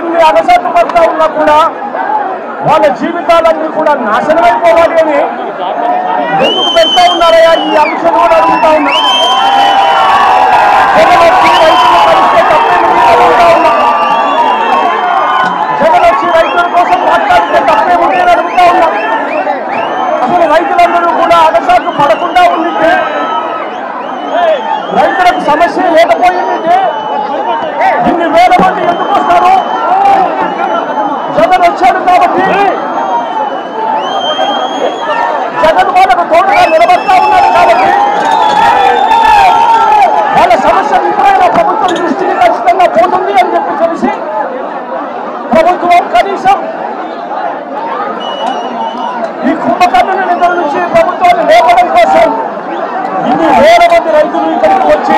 ఎన్ని అగసాట్లు పడుతూ ఉన్నా కూడా వాళ్ళ జీవితాలన్నీ కూడా నాశనమైపోవాలి అని ఎందుకు పెడతా ఉన్నారయ్యా? ఈ అంశం కూడా అడుగుతా ఉన్నా. జగన్ వచ్చి రైతులు కలిస్తే తప్పేమిటి అడుగుతా ఉన్నా. జగన్ వచ్చి రైతుల కోసం మాట్లాడితే తప్పేమిటి అని అడుగుతా ఉన్నా. అసలు రైతులందరూ కూడా అగసాట్లు పడకుండా ఉండింటే, రైతులకు సమస్య లేకపోయిందంటే ఇన్ని వేల మంది ఎందుకు వస్తారు? జగన్ వచ్చాడు కాబట్టి జగన్ వాళ్ళకు తోడుగా నిలబడతా ఉన్నారు కాబట్టి వాళ్ళ సమస్యలు ఇప్పుడైనా ప్రభుత్వం దృష్టికి ఖచ్చితంగా పోతుంది అని చెప్పి తెలిసి ప్రభుత్వం కనీసం ఈ కుంభకర్ణుని నిధుల నుంచి ప్రభుత్వాన్ని లేపడం కోసం ఇన్ని వేల మంది రైతులు ఇక్కడికి వచ్చి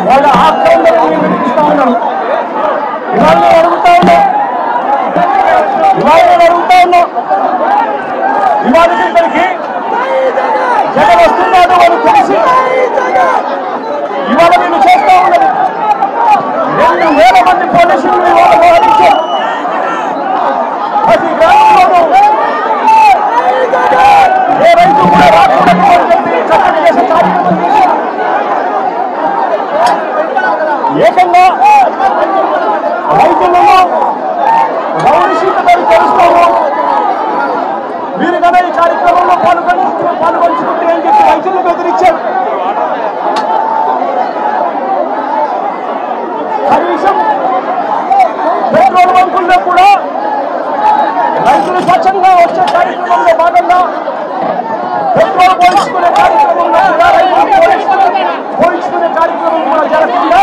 వాళ్ళ ఆక్రమణని వినిపిస్తా ఉన్నారు. ఇవాళ అడుగుతా ఉన్నాం, ఇవాళ ఇక్కడికి జగన్ వస్తున్నాడు అని తెలిసి ఇవాళ నేను చేస్తా ఉన్నది 2,000 మంది పోలీసులు ఇవాళ మోహరించారు. ప్రతి గ్రామంలోనూ ఏ రైతు కూడా రాకూడదు అని చెప్పి చట్టం చేసే కార్యక్రమం చేశారు. ఏకంగా రైతులను గౌరవశీలతని తెలుస్తాము. మీరు కదా ఈ కార్యక్రమంలో పాల్గొంచుకుంటే అని చెప్పి రైతులను బెదిరించారు. కనీసం పెట్రోల్ బంకుల్లో కూడా రైతులు స్వచ్ఛంగా వచ్చే కార్యక్రమంలో భాగంగా పెట్రోల్ పోయించుకునే కార్యక్రమంలో కూడా రైతులు పోయించుకునే కార్యక్రమం కూడా జరగకుండా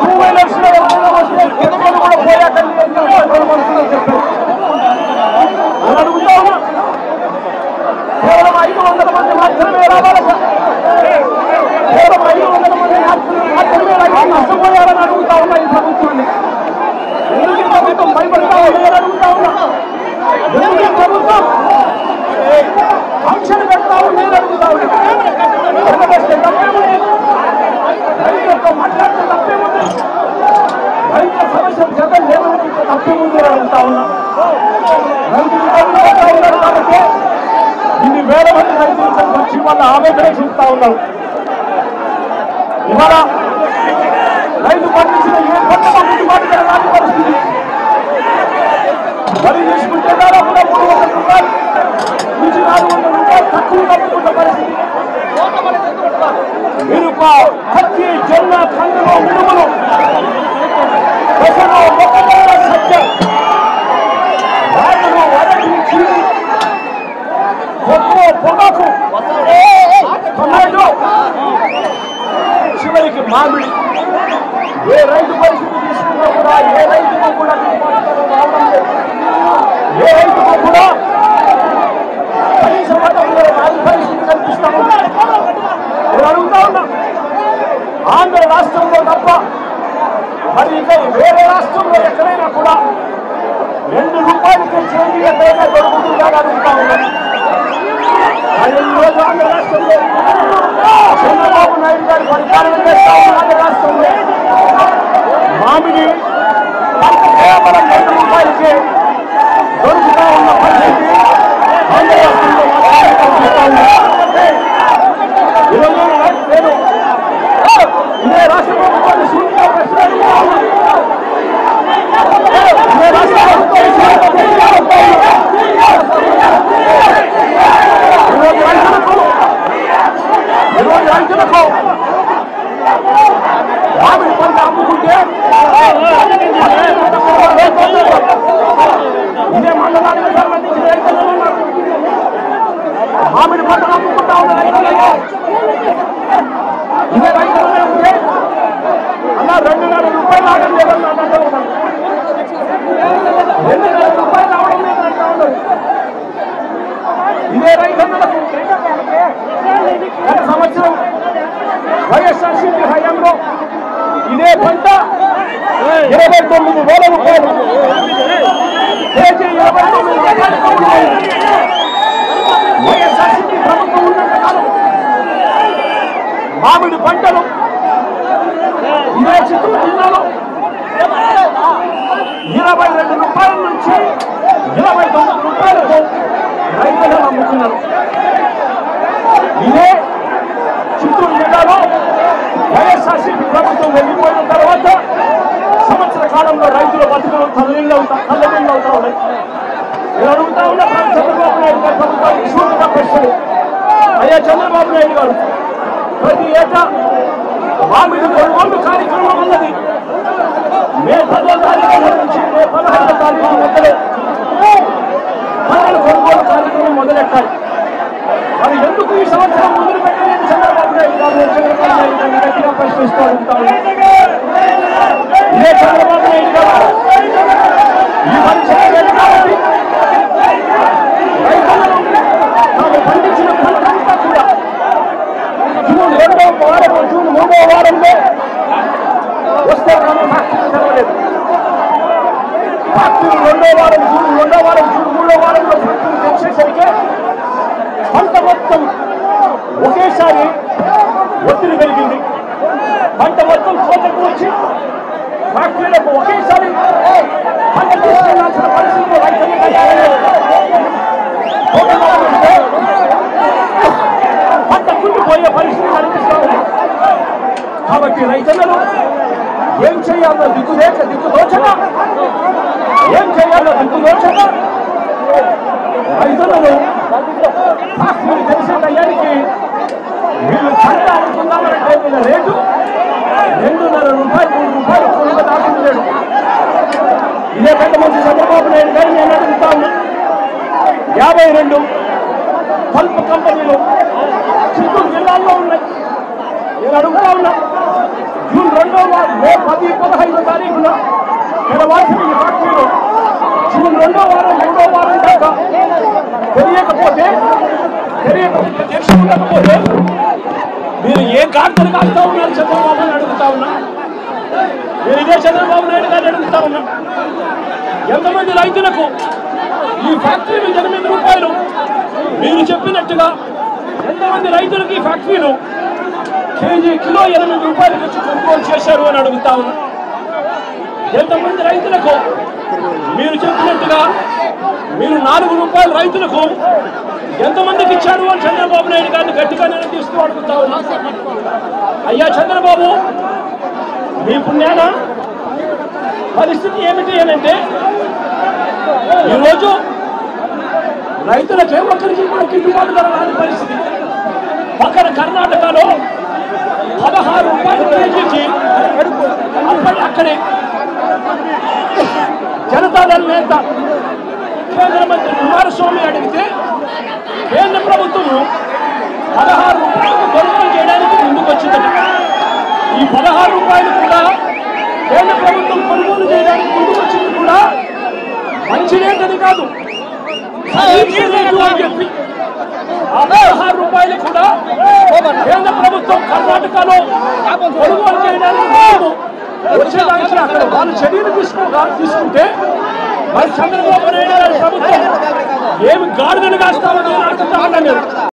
2 వీలర్స్ లో వస్తే పెట్రోల్ కూడా పోయాకండి అని పెట్రోల్ బంకుల్లో చెప్పారు. అడుగుతా ఉన్నా, కేవలం 500 మంది మాత్రమే రావాలట. కేవలం 500 మంది మాత్రమే రైతులు నష్టపోయారని అడుగుతా ఉన్నా ఈ ప్రభుత్వాన్ని. ఎందుకు ఈ ప్రభుత్వం భయపడతా ఉందని అడుగుతా ఉన్నా. ఎందుకు ఈ ప్రభుత్వం ఆంక్షలు పెడతా ఉంది అని అడుగుతా ఉన్నా. తప్పేముంది? రైతులతో మాట్లాడితే తప్పేముంది? రైతుల సమస్యలు జగన్ లేవనెత్తితే తప్పేముంది అని అడుగుతా ఉన్నా. రైతులు ఉన్నారు కాబట్టి ఇన్ని వేల మంది రైతులు వచ్చి వాళ్ళ ఆవేదన చూపుతా ఉన్నారు. ఇవాళ రైతు పండించిన ఏ పంట గిట్టుబాటు రాని పరిస్థితి. వరి తీసుకుంటే దాదాపుగా 300 రూపాయలు నుంచి 400 రూపాయలు తక్కువ తప్పుకున్న పరిస్థితి. మిరప, పత్తి, జొన్న, కందులు, మినుములు, పెసలు, మొక్కజొన్న, సజ్జ, రాగులు, అరటి, చీని, కొత్త, పొగాకు, టొమాటో, చివరికి మామిడి. ఏ రైతు పరిస్థితి తీసుకున్నా కూడా ఏ రైతుకు కూడా రావడం లేదు. ఏ రైతుకు కూడా కనీస మతంలో రాని పరిస్థితి కనిపిస్తా ఉంది. నేను అడుగుతా ఉన్నా, ఆంధ్ర రాష్ట్రంలో తప్ప మరి ఇక వేరే రాష్ట్రంలో ఎక్కడైనా కూడా 2 రూపాయలకి చేంజ్ ఎక్కడైనా దొరుకుతుందా అడుగుతా ఉన్నాను. ఈరోజు ఆంధ్ర రాష్ట్రంలో చంద్రబాబు నాయుడు గారు పరిపాలన చేస్తా ఉన్న ఆంధ్ర రాష్ట్రంలో మామిడి కేవలం 2 రూపాయలకే దొరుకుతా ఉన్న పరిస్థితి ఆంధ్ర రాష్ట్రంలో కనిపిస్తా ఉంది. ఈరోజు నేను ఇదే రాష్ట్ర ప్రభుత్వాన్ని సూటిగా ప్రశ్న అడుగుతా ఉన్నాను. ఇదే రాష్ట్ర ప్రభుత్వాన్ని సూటిగా ప్రశ్న అడుగుతా ఉన్నాను. ఈరోజు రైతులకు మామిడి పంట అమ్ముకుంటే ఇదే మండలానికి సంబంధించిన రైతులు ఉన్నారు. మామిడి పంటను అమ్ముకుంటా ఉన్న రైతులు ఇదే రైతులనే ఉంటే అలా 2,000 రూపాయలు ఆగడం లేదని అంటూ ఉన్నారు. 2,000 రూపాయలు రావడం లేదని అంటూ ఉన్నారు. ఇదే రైతులకు గత సంవత్సరం వైఎస్ఆర్సీపీ హయాంలో ఇదే పంట 29,000 రూపాయలు, కేజీ 29,000 రూపాయలు. వైఎస్ఆర్సీపీ ప్రభుత్వం ఉన్నంత కాలం మామిడి పంటలు ఇదే చిత్తూరు జిల్లాలో 42 రూపాయల నుంచి 29 రూపాయలకు రైతులు అమ్ముతున్నారు. ఇదే చిత్తూరు జిల్లాలో వైఎస్ఆర్సీపీ ప్రభుత్వం వెళ్ళిపోయిన తర్వాత సంవత్సర కాలంలో రైతుల బతుకులు తల్లిళ్ళు అవుతా ఉన్నాయి. నేను అడుగుతా ఉన్నా చంద్రబాబు నాయుడు గారి ప్రభుత్వానికి సూటిగా ప్రశ్నలు. అయ్యా చంద్రబాబు నాయుడు గారు, ప్రతి ఏటా మామిడి కొనుగోలు కార్యక్రమం ఉన్నది. మే 10వ తారీఖు నుంచి మే 16వ తారీఖు మధ్యలో పంటల కొనుగోలు కార్యక్రమం మొదలెట్టాలి. మరి ఎందుకు ఈ సంవత్సరం మొదలు పెట్టలేదు చంద్రబాబు నాయుడు గారు? చంద్రబాబు నాయుడు గారిని గట్టిగా ప్రశ్నిస్తూ ఉంటారు. ఇదే చంద్రబాబు నాయుడు గారు ఈ పరిచయం కాబట్టి రైతులను తాము పండించిన పంటంతా కూడా జూన్ 2వ వారం, జూన్ 3వ వారంలో వస్తే కానీ ఫ్యాక్టరీ తెరవలేదు. ఫ్యాక్టరీ 2వ వారం, జూన్ 2వ వారం, జూన్ 3వ వారంలో ఫ్యాక్టరీ తెరిచేసరికి పంట మొత్తం ఒకేసారి ఒత్తిడి పెరిగింది. పంట మొత్తం కోతకు వచ్చి ఫ్యాక్టరీలకు ఒకేసారి పంట తీసుకెళ్లాల్సిన పరిస్థితులు రైతులు పంట కుండిపోయే పరిస్థితి కనిపిస్తూ ఉంది. కాబట్టి రైతులను ఏం చేయాలో దిక్కుదోచక రైతులను ఫ్యాక్టరీ తెలిసే టయానికి వీళ్ళు పంట అమ్ముకుందామంటే వీళ్ళ రేటు 2.5 రూపాయలు 3 రూపాయలు కొనుగోలు దాచుకున్నాడు. ఇదే పెద్ద మంచి చంద్రబాబు నాయుడు గారిని నేను అడుగుతా ఉన్నా. 52 పల్ప్ కంపెనీలు చిత్తూరు జిల్లాల్లో ఉన్నాయి. నేను అడుగుతా ఉన్నా, జూన్ 2వ వారం, మే 10, 15వ తారీఖున తెరవాల్సిన ఈ ఫ్యాక్టరీలో జూన్ 2వ వారం, 3వ వారం దాకా తెలియకపోతే ఉండకపోతే మీరు ఏం కార్తలు కాస్తా ఉన్నారు చంద్రబాబు నాయుడు అడుగుతా ఉన్నా. నేను ఇదే చంద్రబాబు నాయుడు గారిని అడుగుతా ఉన్నా. ఎంతమంది రైతులకు ఈ ఫ్యాక్టరీలు 8 రూపాయలు మీరు చెప్పినట్టుగా ఎంతమంది రైతులకు ఈ ఫ్యాక్టరీలు కిలో 8 రూపాయలకు వచ్చి కొనుగోలు చేశారు అని అడుగుతా ఉన్నా. ఎంతమంది రైతులకు మీరు చెప్పినట్టుగా మీరు 4 రూపాయలు రైతులకు ఎంతమందికి ఇచ్చారు అని చంద్రబాబు నాయుడు గారిని గట్టిగా నిలదీస్తూ అడుగుతా ఉన్నా. అయ్యా చంద్రబాబు, మీ పుణ్యాన పరిస్థితి ఏమిటి అనంటే ఈరోజు రైతులకే ఒక్కరికి కూడా గిట్టుబాటు ధర రాని పరిస్థితి. పక్కన కర్ణాటకలో 16 రూపాయలు కేజీకి అక్కడే జనతాదళ నేత కేంద్ర మంత్రి కుమారస్వామి అడిగితే కేంద్ర ప్రభుత్వం 16 రూపాయలకు కొనుగోలు చేయడానికి ముందుకు వచ్చిందట. ఈ 16 రూపాయలు కూడా కేంద్ర ప్రభుత్వం కొనుగోలు చేయడానికి ముందుకు వచ్చింది కూడా మంచి రేటని కాదు, అని చెప్పి ఆ 16 రూపాయలు కూడా కేంద్ర ప్రభుత్వం కర్ణాటకలో కొనుగోలు చేయడానికి వచ్చేదానికి అక్కడ వాళ్ళు చర్యలు తీసుకుంటే మరి చంద్రబాబు నాయుడు గారి ప్రభుత్వం ఏమి గాడిదలు కాస్తామని అడుగుతా ఉన్నాను.